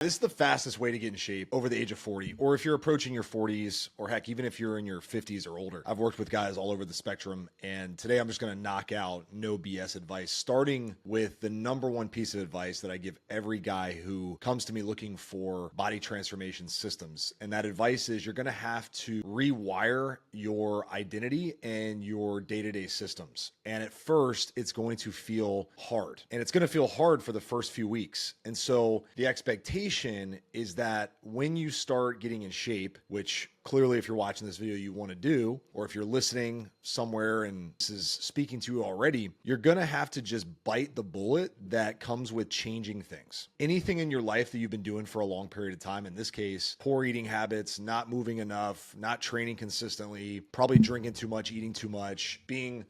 This is the fastest way to get in shape over the age of 40, or if you're approaching your 40s, or heck, even if you're in your 50s or older. I've worked with guys all over the spectrum, and today I'm just going to knock out no BS advice, starting with the number one piece of advice that I give every guy who comes to me looking for body transformation systems. And that advice is you're going to have to rewire your identity and your day-to-day systems. And at first, it's going to feel hard, and it's going to feel hard for the first few weeks. And so the expectation is that when you start getting in shape, which clearly if you're watching this video you want to do, or if you're listening somewhere and this is speaking to you already, you're going to have to just bite the bullet that comes with changing things. Anything in your life that you've been doing for a long period of time, in this case, poor eating habits, not moving enough, not training consistently, probably drinking too much, eating too much, being,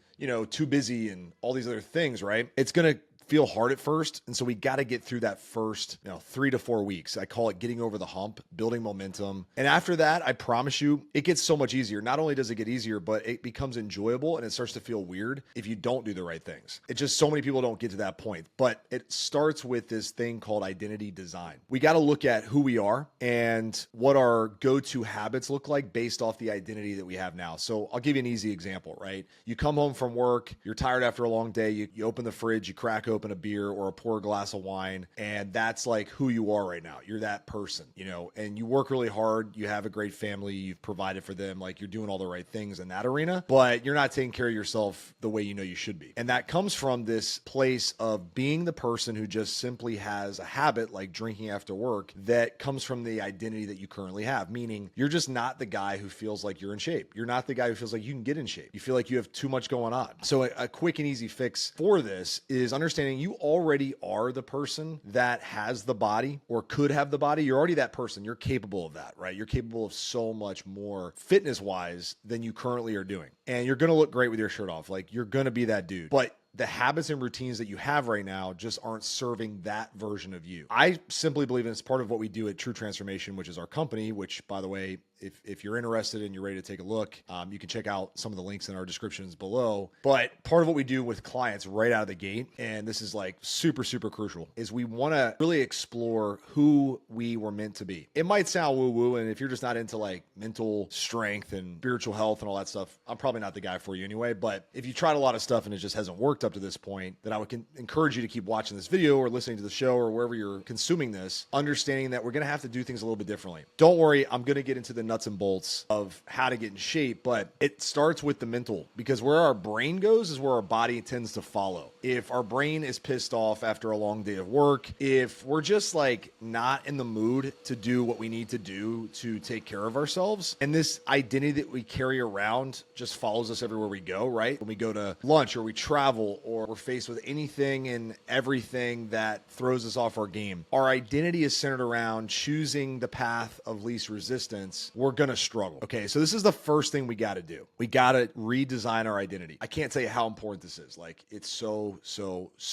too busy and all these other things, right? It's going to feel hard at first. And so we got to get through that first, 3 to 4 weeks. I call it getting over the hump, building momentum. And after that, I promise you, it gets so much easier. Not only does it get easier, but it becomes enjoyable and it starts to feel weird if you don't do the right things. It's just so many people don't get to that point, but it starts with this thing called identity design. We got to look at who we are and what our go-to habits look like based off the identity that we have now. So I'll give you an easy example, right? You come home from work, you're tired after a long day, you open the fridge, you crack open a beer or pour a glass of wine, and that's like who you are right now. You're that person, and you work really hard, you have a great family, you've provided for them, like you're doing all the right things in that arena, but you're not taking care of yourself the way you should be. And that comes from this place of being the person who just simply has a habit like drinking after work that comes from the identity that you currently have, meaning you're just not the guy who feels like you're in shape. You're not the guy who feels like you can get in shape. You feel like you have too much going on. So a quick and easy fix for this is understanding you already are the person that has the body or could have the body. You're already that person. You're capable of that, right? You're capable of so much more fitness wise than you currently are doing. And you're going to look great with your shirt off. Like you're going to be that dude. But the habits and routines that you have right now just aren't serving that version of you. I simply believe, and it's part of what we do at True Transformation, which is our company, which, by the way, if you're interested and you're ready to take a look, you can check out some of the links in our descriptions below. But part of what we do with clients right out of the gate, and this is like super, super crucial, is we want to really explore who we were meant to be. It might sound woo-woo, and if you're just not into like mental strength and spiritual health and all that stuff, I'm probably not the guy for you anyway. But if you tried a lot of stuff and it just hasn't worked up to this point, then I would encourage you to keep watching this video or listening to the show or wherever you're consuming this, understanding that we're going to have to do things a little bit differently. Don't worry, I'm going to get into the nuts and bolts of how to get in shape, but it starts with the mental, because where our brain goes is where our body tends to follow. If our brain is pissed off after a long day of work, if we're just like not in the mood to do what we need to do to take care of ourselves, and this identity that we carry around just follows us everywhere we go, right? When we go to lunch or we travel or we're faced with anything and everything that throws us off our game, our identity is centered around choosing the path of least resistance. We're going to struggle. Okay, so this is the first thing we got to do. We got to redesign our identity. I can't tell you how important this is. Like, it's so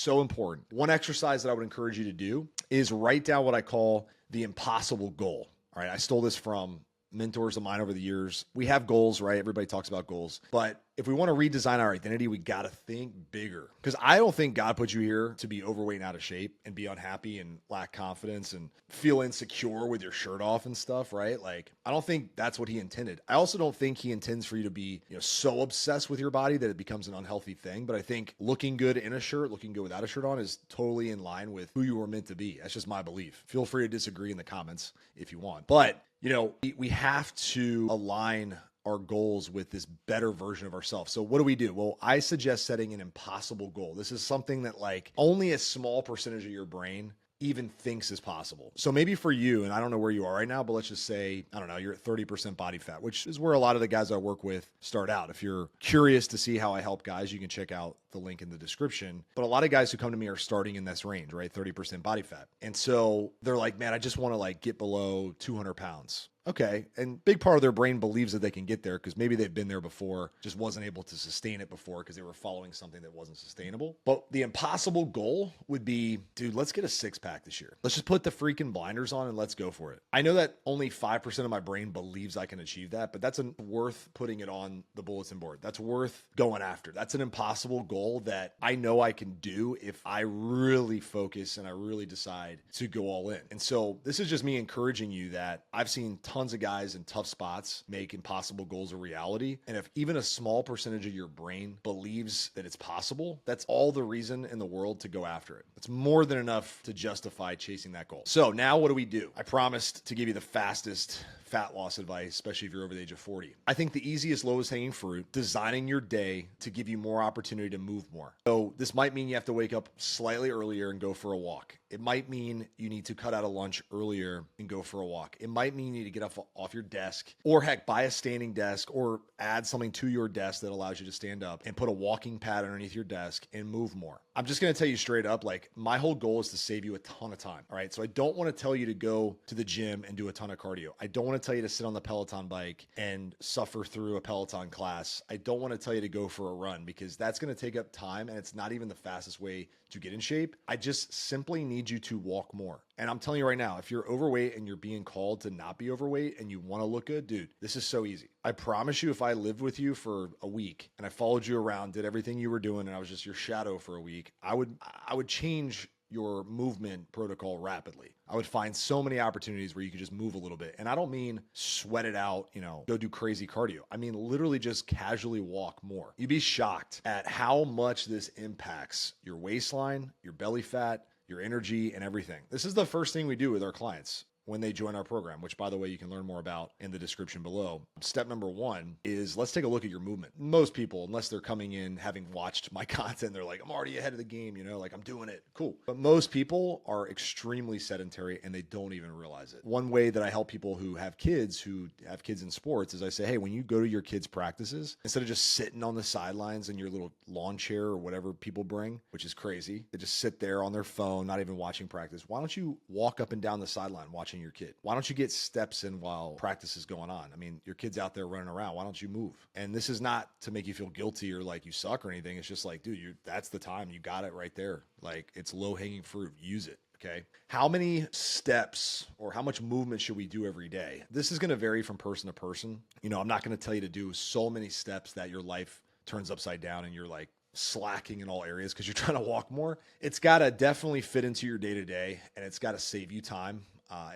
important. One exercise that I would encourage you to do is write down what I call the impossible goal. All right, I stole this from mentors of mine over the years. We have goals, right? Everybody talks about goals, but if we want to redesign our identity, we got to think bigger, because I don't think God put you here to be overweight and out of shape and be unhappy and lack confidence and feel insecure with your shirt off and stuff, right? Like, I don't think that's what he intended. I also don't think he intends for you to be, so obsessed with your body that it becomes an unhealthy thing. But I think looking good in a shirt, looking good without a shirt on is totally in line with who you were meant to be. That's just my belief. Feel free to disagree in the comments if you want. But, we have to align our goals with this better version of ourselves. So what do? Well, I suggest setting an impossible goal. This is something that like only a small percentage of your brain even thinks is possible. So maybe for you, and I don't know where you are right now, but let's just say, I don't know, you're at 30% body fat, which is where a lot of the guys I work with start out. If you're curious to see how I help guys, you can check out the link in the description. But a lot of guys who come to me are starting in this range, right? 30% body fat. And so they're like, man, I just want to like get below 200 pounds. Okay. And big part of their brain believes that they can get there because maybe they've been there before, just wasn't able to sustain it before because they were following something that wasn't sustainable. But the impossible goal would be, dude, let's get a 6-pack this year. Let's just put the freaking blinders on and let's go for it. I know that only 5% of my brain believes I can achieve that, but that's worth putting it on the bulletin board. That's worth going after. That's an impossible goal goal that I know I can do if I really focus and I really decide to go all in. And so this is just me encouraging you that I've seen tons of guys in tough spots make impossible goals a reality. And if even a small percentage of your brain believes that it's possible, that's all the reason in the world to go after it. It's more than enough to justify chasing that goal. So now what do? I promised to give you the fastest fat loss advice, especially if you're over the age of 40. I think the easiest, lowest hanging fruit, designing your day to give you more opportunity to move more. So this might mean you have to wake up slightly earlier and go for a walk. It might mean you need to cut out a lunch earlier and go for a walk. It might mean you need to get off your desk, or heck, buy a standing desk or add something to your desk that allows you to stand up and put a walking pad underneath your desk and move more. I'm just going to tell you straight up, like, my whole goal is to save you a ton of time. All right. So I don't want to tell you to go to the gym and do a ton of cardio. I don't want to tell you to sit on the Peloton bike and suffer through a Peloton class. I don't want to tell you to go for a run, because that's going to take up time and it's not even the fastest way to get in shape. I just simply need you to walk more. And I'm telling you right now, if you're overweight and you're being called to not be overweight and you want to look good, dude, this is so easy. I promise you, if I lived with you for a week and I followed you around, did everything you were doing, and I was just your shadow for a week, I would change your movement protocol rapidly. I would find so many opportunities where you could just move a little bit. And I don't mean sweat it out, go do crazy cardio. I mean, literally just casually walk more. You'd be shocked at how much this impacts your waistline, your belly fat, your energy, and everything. This is the first thing we do with our clients when they join our program, which, by the way, you can learn more about in the description below. Step number one is, let's take a look at your movement. Most people, unless they're coming in having watched my content, they're like, I'm already ahead of the game, like, I'm doing it. Cool. But most people are extremely sedentary and they don't even realize it. One way that I help people who have kids in sports is I say, hey, when you go to your kids' practices, instead of just sitting on the sidelines in your little lawn chair or whatever people bring, which is crazy, they just sit there on their phone, not even watching practice. Why don't you walk up and down the sideline watching your kid? Why don't you get steps in while practice is going on? I mean, your kid's out there running around. Why don't you move? And this is not to make you feel guilty or like you suck or anything. It's just like, dude, that's the time. You got it right there. Like, it's low hanging fruit. Use it. Okay. How many steps or how much movement should we do every day? This is going to vary from person to person. I'm not going to tell you to do so many steps that your life turns upside down and you're like slacking in all areas because you're trying to walk more. It's got to definitely fit into your day to day, and it's got to save you time.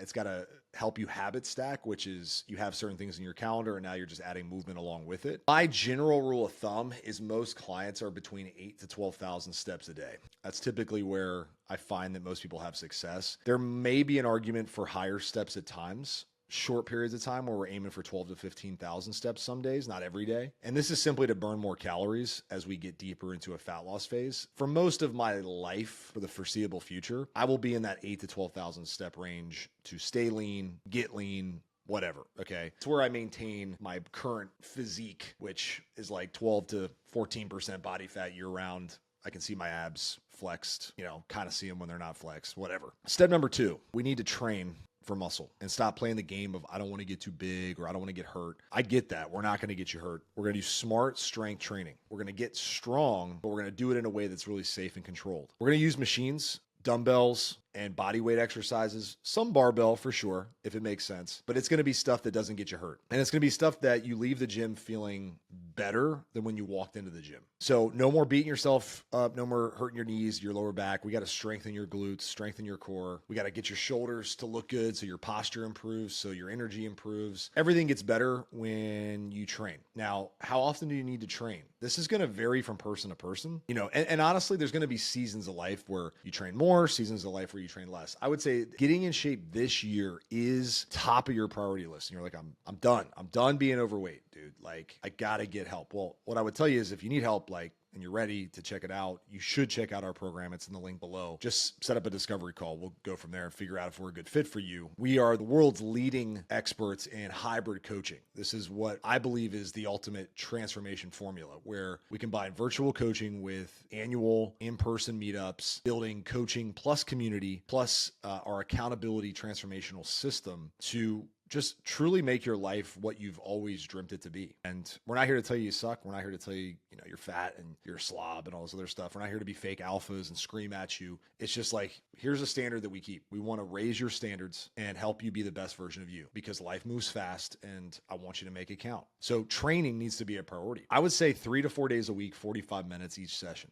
It's got to help you habit stack, which is you have certain things in your calendar and now you're just adding movement along with it. My general rule of thumb is most clients are between 8,000 to 12,000 steps a day. That's typically where I find that most people have success. There may be an argument for higher steps at times, short periods of time where we're aiming for 12 to 15,000 steps some days, not every day. And this is simply to burn more calories as we get deeper into a fat loss phase. For most of my life, for the foreseeable future, I will be in that 8 to 12,000 step range to stay lean, get lean, whatever. Okay. It's where I maintain my current physique, which is like 12 to 14% body fat year round. I can see my abs flexed, kind of see them when they're not flexed, whatever. Step number 2, we need to train for muscle and stop playing the game of I don't want to get too big or I don't want to get hurt. I get that. We're not going to get you hurt. We're going to do smart strength training. We're going to get strong, but we're going to do it in a way that's really safe and controlled. We're going to use machines, dumbbells, and body weight exercises, some barbell for sure, if it makes sense, but it's going to be stuff that doesn't get you hurt. And it's going to be stuff that you leave the gym feeling better than when you walked into the gym. So no more beating yourself up, no more hurting your knees, your lower back. We got to strengthen your glutes, strengthen your core. We got to get your shoulders to look good so your posture improves, so your energy improves. Everything gets better when you train. Now, how often do you need to train? This is going to vary from person to person, and honestly, there's going to be seasons of life where you train more, seasons of life where you train less. I would say getting in shape this year is top of your priority list. And you're like, I'm done. I'm done being overweight, dude. Like, I got to get help. Well, what I would tell you is if you need help, and you're ready to check it out, you should check out our program. It's in the link below. Just set up a discovery call. We'll go from there and figure out if we're a good fit for you. We are the world's leading experts in hybrid coaching. This is what I believe is the ultimate transformation formula, where we combine virtual coaching with annual in-person meetups, building coaching plus community, plus our accountability transformational system to just truly make your life what you've always dreamt it to be. And we're not here to tell you suck. We're not here to tell you, you're fat and you're a slob and all this other stuff. We're not here to be fake alphas and scream at you. It's just like, here's a standard that we keep. We want to raise your standards and help you be the best version of you, because life moves fast and I want you to make it count. So training needs to be a priority. I would say 3 to 4 days a week, 45 minutes each session.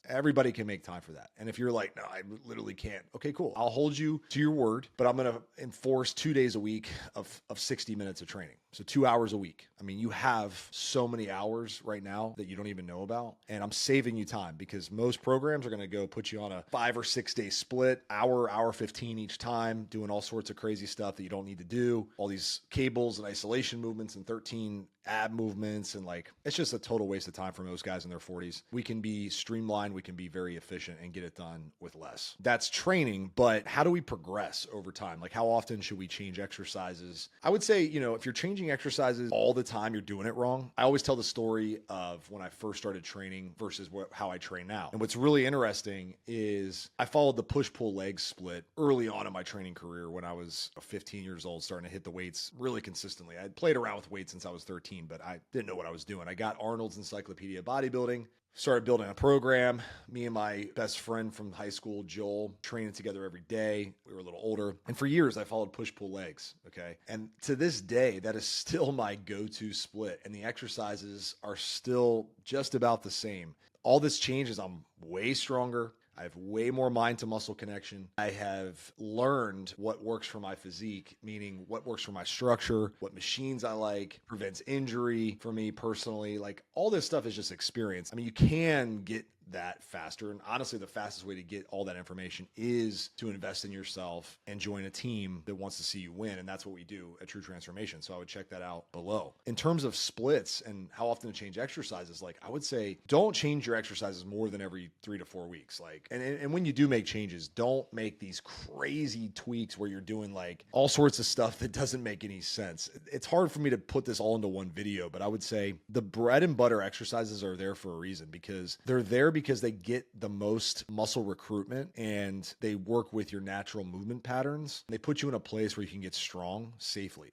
Everybody can make time for that. And if you're like, no, I literally can't. Okay, cool. I'll hold you to your word, but I'm going to enforce 2 days a week of 60 minutes of training. So 2 hours a week. I mean, you have so many hours right now that you don't even know about. And I'm saving you time, because most programs are going to go put you on a 5 or 6 day split, hour 15 each time, doing all sorts of crazy stuff that you don't need to do. All these cables and isolation movements and 13 ab movements. And it's just a total waste of time for most guys in their 40s. We can be streamlined. We can be very efficient and get it done with less. That's training. But how do we progress over time? How often should we change exercises? I would say, if you're changing exercises all the time, you're doing it wrong. I always tell the story of when I first started training versus how I train now. And what's really interesting is I followed the push-pull leg split early on in my training career when I was 15 years old, starting to hit the weights really consistently. I'd played around with weights since I was 13, but I didn't know what I was doing. I got Arnold's Encyclopedia of Bodybuilding, started building a program. Me and my best friend from high school, Joel, training together every day. We were a little older. And for years, I followed push-pull legs, okay? And to this day, that is still my go-to split. And the exercises are still just about the same. All this changes. I'm way stronger. I have way more mind to muscle connection. I have learned what works for my physique, meaning what works for my structure, what machines I like, prevents injury for me personally. All this stuff is just experience. I mean, you can get that faster. And honestly, the fastest way to get all that information is to invest in yourself and join a team that wants to see you win. And that's what we do at True Transformation. So I would check that out below. In terms of splits and how often to change exercises, I would say don't change your exercises more than every 3 to 4 weeks. And when you do make changes, don't make these crazy tweaks where you're doing all sorts of stuff that doesn't make any sense. It's hard for me to put this all into one video, but I would say the bread and butter exercises are there for a reason, because they're there because they get the most muscle recruitment and they work with your natural movement patterns. They put you in a place where you can get strong safely.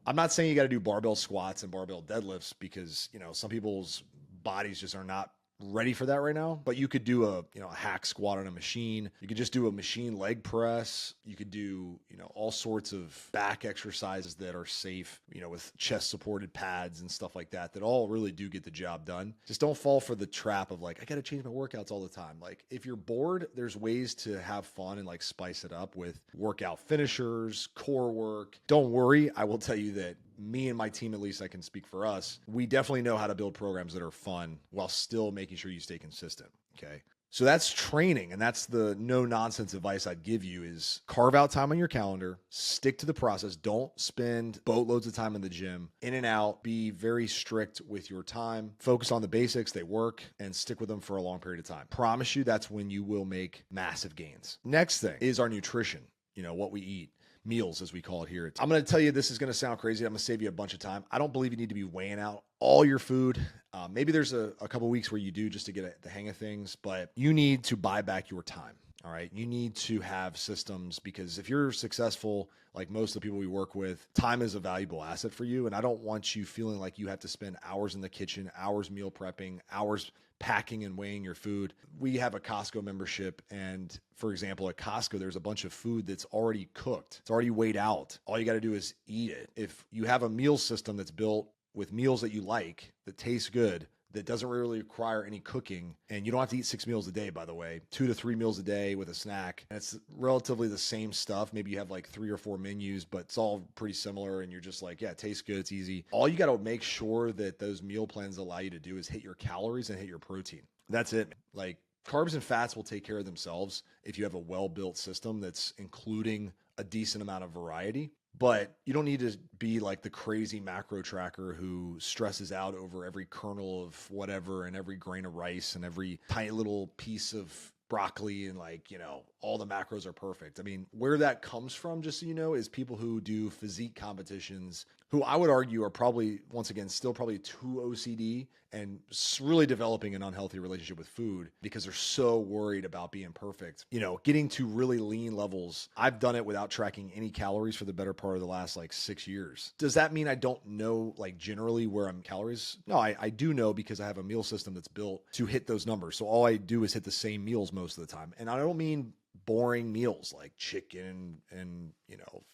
I'm not saying you got to do barbell squats and barbell deadlifts, because, some people's bodies just are not ready for that right now. But you could do a hack squat on a machine. You could just do a machine leg press. You could do all sorts of back exercises that are safe, with chest supported pads and stuff like that all really do get the job done. Just don't fall for the trap of I got to change my workouts all the time. If you're bored, there's ways to have fun and spice it up with workout finishers, core work. Don't worry, I will tell you that me and my team, at least I can speak for us, we definitely know how to build programs that are fun while still making sure you stay consistent. Okay. So that's training. And that's the no nonsense advice I'd give you is carve out time on your calendar, stick to the process. Don't spend boatloads of time in the gym, in and out, be very strict with your time, focus on the basics, they work, and stick with them for a long period of time. Promise you that's when you will make massive gains. Next thing is our nutrition, what we eat. Meals, as we call it here. I'm going to tell you, this is going to sound crazy. I'm going to save you a bunch of time. I don't believe you need to be weighing out all your food. Maybe there's a couple weeks where you do just to get the hang of things, but you need to buy back your time. All right. You need to have systems, because if you're successful, like most of the people we work with, time is a valuable asset for you. And I don't want you feeling like you have to spend hours in the kitchen, hours meal prepping, hours packing and weighing your food. We have a Costco membership. And for example, at Costco, there's a bunch of food that's already cooked. It's already weighed out. All you got to do is eat it. If you have a meal system that's built with meals that you like, that taste good, that doesn't really require any cooking, and you don't have to eat 6 meals a day, by the way, 2 to 3 meals a day with a snack. And it's relatively the same stuff. Maybe you have 3 or 4 menus, but it's all pretty similar. And you're just yeah, it tastes good. It's easy. All you got to make sure that those meal plans allow you to do is hit your calories and hit your protein. That's it. Carbs and fats will take care of themselves if you have a well-built system that's including a decent amount of variety. But you don't need to be like the crazy macro tracker who stresses out over every kernel of whatever and every grain of rice and every tiny little piece of broccoli and like, all the macros are perfect. I mean, where that comes from, just so you know, is people who do physique competitions who I would argue are probably, once again, still probably too OCD and really developing an unhealthy relationship with food because they're so worried about being perfect. Getting to really lean levels. I've done it without tracking any calories for the better part of the last like 6 years. Does that mean I don't know like generally where I'm calories? No, I do know because I have a meal system that's built to hit those numbers. So all I do is hit the same meals most of the time. And I don't mean boring meals like chicken and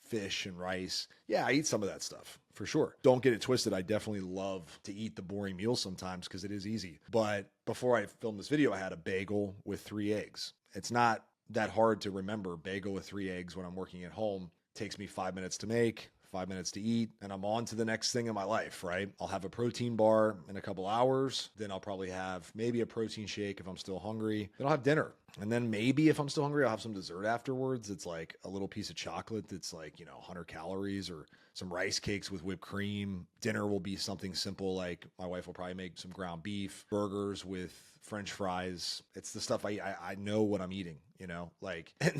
fish and rice. Yeah, I eat some of that stuff for sure. Don't get it twisted. I definitely love to eat the boring meals sometimes because it is easy. But before I filmed this video, I had a bagel with 3 eggs. It's not that hard to remember. Bagel with 3 eggs when I'm working at home takes me 5 minutes to make, 5 minutes to eat, and I'm on to the next thing in my life, right? I'll have a protein bar in a couple hours. Then I'll probably have maybe a protein shake if I'm still hungry. Then I'll have dinner. And then maybe if I'm still hungry, I'll have some dessert afterwards. It's like a little piece of chocolate that's like, 100 calories or some rice cakes with whipped cream. Dinner will be something simple like my wife will probably make some ground beef, burgers with French fries. It's the stuff I know what I'm eating, and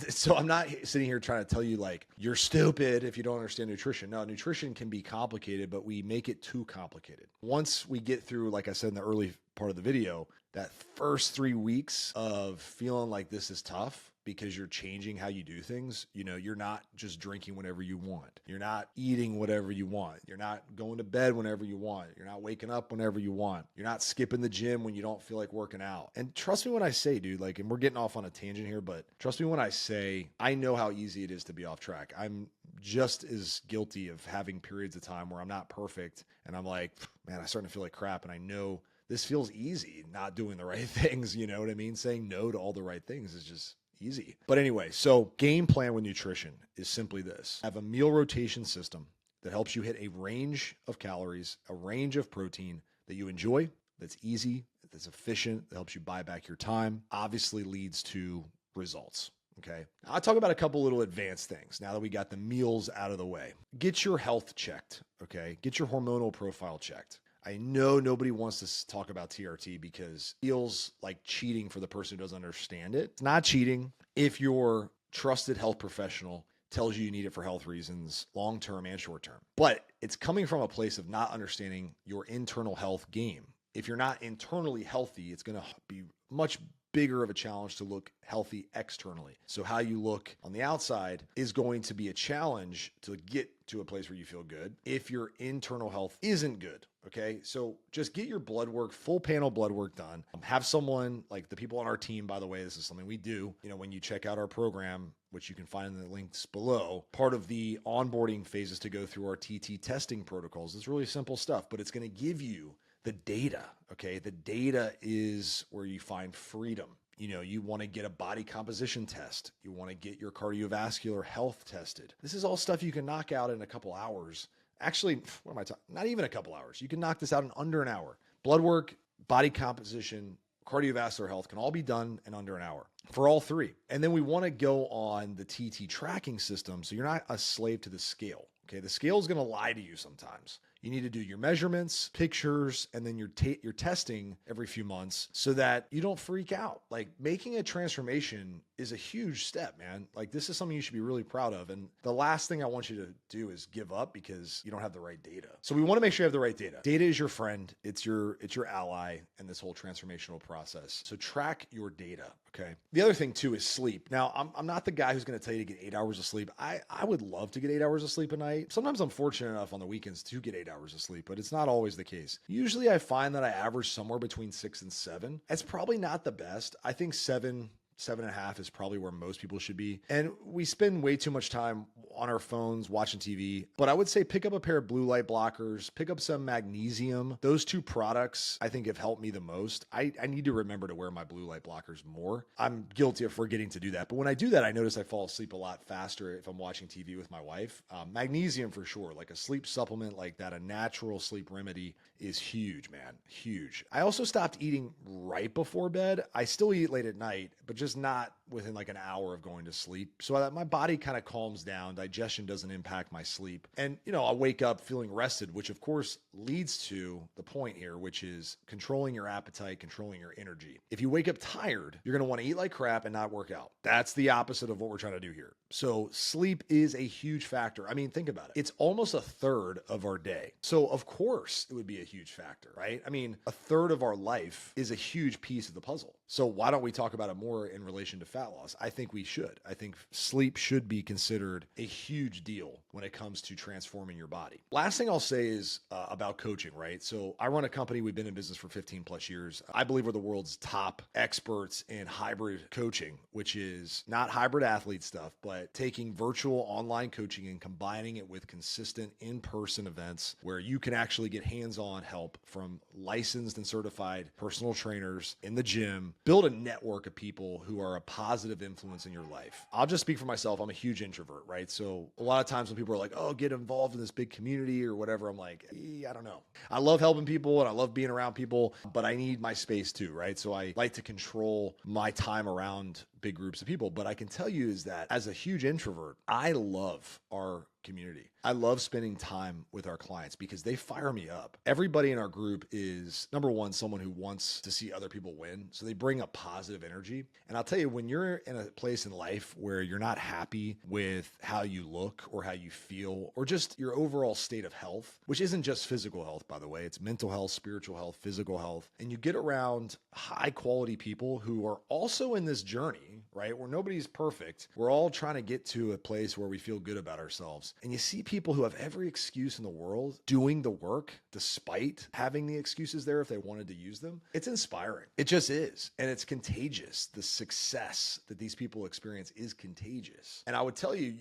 so I'm not sitting here trying to tell you like, you're stupid if you don't understand nutrition. No, nutrition can be complicated, but we make it too complicated. Once we get through, like I said in the early part of the video, that first 3 weeks of feeling like this is tough because you're changing how you do things. You're not just drinking whenever you want. You're not eating whatever you want. You're not going to bed whenever you want. You're not waking up whenever you want. You're not skipping the gym when you don't feel like working out. And trust me when I say, dude, like, and we're getting off on a tangent here, but trust me when I say, I know how easy it is to be off track. I'm just as guilty of having periods of time where I'm not perfect. And I'm like, man, I'm starting to feel like crap. And I know this feels easy, not doing the right things. You know what I mean? Saying no to all the right things is just easy. But anyway, so game plan with nutrition is simply this. Have a meal rotation system that helps you hit a range of calories, a range of protein that you enjoy, that's easy, that's efficient, that helps you buy back your time, obviously leads to results. Okay. Now, I'll talk about a couple little advanced things now that we got the meals out of the way. Get your health checked. Okay. Get your hormonal profile checked. I know nobody wants to talk about TRT because it feels like cheating for the person who doesn't understand it. It's not cheating if your trusted health professional tells you need it for health reasons, long-term and short-term. But it's coming from a place of not understanding your internal health game. If you're not internally healthy, it's going to be much bigger of a challenge to look healthy externally. So how you look on the outside is going to be a challenge to get to a place where you feel good if your internal health isn't good. Okay. So just get your blood work, full panel blood work done. Have someone like the people on our team, by the way, this is something we do, when you check out our program, which you can find in the links below, part of the onboarding phase is to go through our TT testing protocols. It's really simple stuff, but it's going to give you the data. Okay. The data is where you find freedom. You want to get a body composition test. You want to get your cardiovascular health tested. This is all stuff you can knock out in a couple hours. Actually, what am I talking? Not even a couple hours. You can knock this out in under an hour. Blood work, body composition, cardiovascular health can all be done in under an hour for all three. And then we want to go on the TT tracking system so you're not a slave to the scale. Okay, the scale is going to lie to you sometimes. You need to do your measurements, pictures, and then your testing every few months so that you don't freak out. Like making a transformation is a huge step, man. Like this is something you should be really proud of. And the last thing I want you to do is give up because you don't have the right data. So we want to make sure you have the right data. Data is your friend. It's your ally in this whole transformational process. So track your data. Okay. The other thing too is sleep. Now I'm not the guy who's going to tell you to get 8 hours of sleep. I would love to get 8 hours of sleep a night. Sometimes I'm fortunate enough on the weekends to get 8 hours of sleep, but it's not always the case. Usually I find that I average somewhere between 6 and 7. It's probably not the best. I think 7.5 is probably where most people should be. And we spend way too much time on our phones watching TV. But I would say pick up a pair of blue light blockers, pick up some magnesium. Those two products I think have helped me the most. I need to remember to wear my blue light blockers more. I'm guilty of forgetting to do that. But when I do that, I notice I fall asleep a lot faster if I'm watching TV with my wife. Magnesium for sure, like a sleep supplement like that, a natural sleep remedy is huge, man. Huge. I also stopped eating right before bed. I still eat late at night, but just not within like an hour of going to sleep so that my body kind of calms down. Digestion doesn't impact my sleep. And, I wake up feeling rested, which of course leads to the point here, which is controlling your appetite, controlling your energy. If you wake up tired, you're going to want to eat like crap and not work out. That's the opposite of what we're trying to do here. So sleep is a huge factor. I mean, think about it. It's almost a third of our day. So of course it would be a huge factor, right? I mean, a third of our life is a huge piece of the puzzle. So why don't we talk about it more in relation to fat loss? I think we should. I think sleep should be considered a huge deal when it comes to transforming your body. Last thing I'll say is about coaching, right? So I run a company. We've been in business for 15 plus years. I believe we're the world's top experts in hybrid coaching, which is not hybrid athlete stuff, but taking virtual online coaching and combining it with consistent in-person events where you can actually get hands-on help from licensed and certified personal trainers in the gym. Build a network of people who are a positive influence in your life. I'll just speak for myself. I'm a huge introvert, right? So a lot of times when people are like, oh, get involved in this big community or whatever, I'm like, I don't know. I love helping people and I love being around people, but I need my space too, right? So I like to control my time around big groups of people. But I can tell you is that as a huge introvert, I love our community. I love spending time with our clients because they fire me up. Everybody in our group is, number one, someone who wants to see other people win. So they bring a positive energy. And I'll tell you, when you're in a place in life where you're not happy with how you look or how you feel or just your overall state of health, which isn't just physical health, by the way, it's mental health, spiritual health, physical health. And you get around high quality people who are also in this journey, right? Where nobody's perfect. We're all trying to get to a place where we feel good about ourselves. And you see people who have every excuse in the world doing the work despite having the excuses there if they wanted to use them. It's inspiring. It just is. And it's contagious. The success that these people experience is contagious. And I would tell you,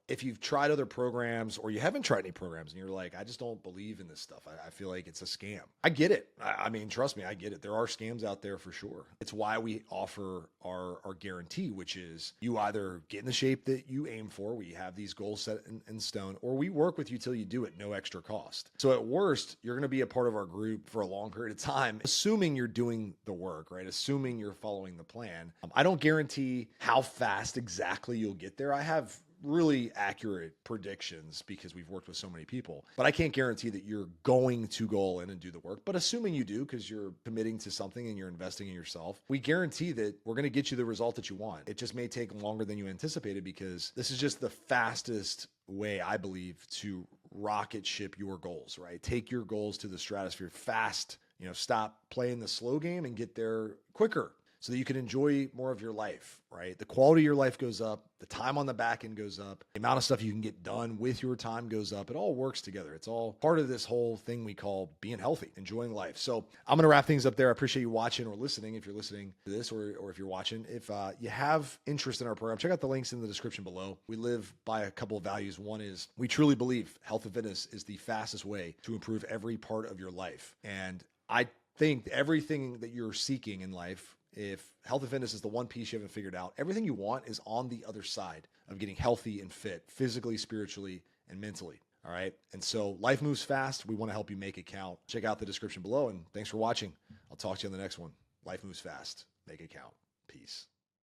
if you've tried other programs or you haven't tried any programs and you're like, I just don't believe in this stuff. I feel like it's a scam. I get it. I mean, trust me, I get it. There are scams out there for sure. It's why we offer our guarantee, which is you either get in the shape that you aim for, we have these goals set in stone, or we work with you till you do it, no extra cost. So at worst, you're going to be a part of our group for a long period of time, assuming you're doing the work, right? Assuming you're following the plan. I don't guarantee how fast exactly you'll get there. I have really accurate predictions because we've worked with so many people, but I can't guarantee that you're going to go all in and do the work. But assuming you do, because you're committing to something and you're investing in yourself, we guarantee that we're going to get you the result that you want. It just may take longer than you anticipated because this is just the fastest way, I believe, to rocket ship your goals, right? Take your goals to the stratosphere fast, stop playing the slow game and get there quicker so that you can enjoy more of your life, right? The quality of your life goes up. The time on the back end goes up. The amount of stuff you can get done with your time goes up. It all works together. It's all part of this whole thing we call being healthy, enjoying life. So I'm going to wrap things up there. I appreciate you watching or listening. If you're listening to this or if you're watching, if you have interest in our program, check out the links in the description below. We live by a couple of values. One is we truly believe health and fitness is the fastest way to improve every part of your life. And I think everything that you're seeking in life, if health and fitness is the one piece you haven't figured out, everything you want is on the other side of getting healthy and fit, physically, spiritually, and mentally. All right. And so life moves fast. We want to help you make it count. Check out the description below. And thanks for watching. I'll talk to you on the next one. Life moves fast. Make it count. Peace.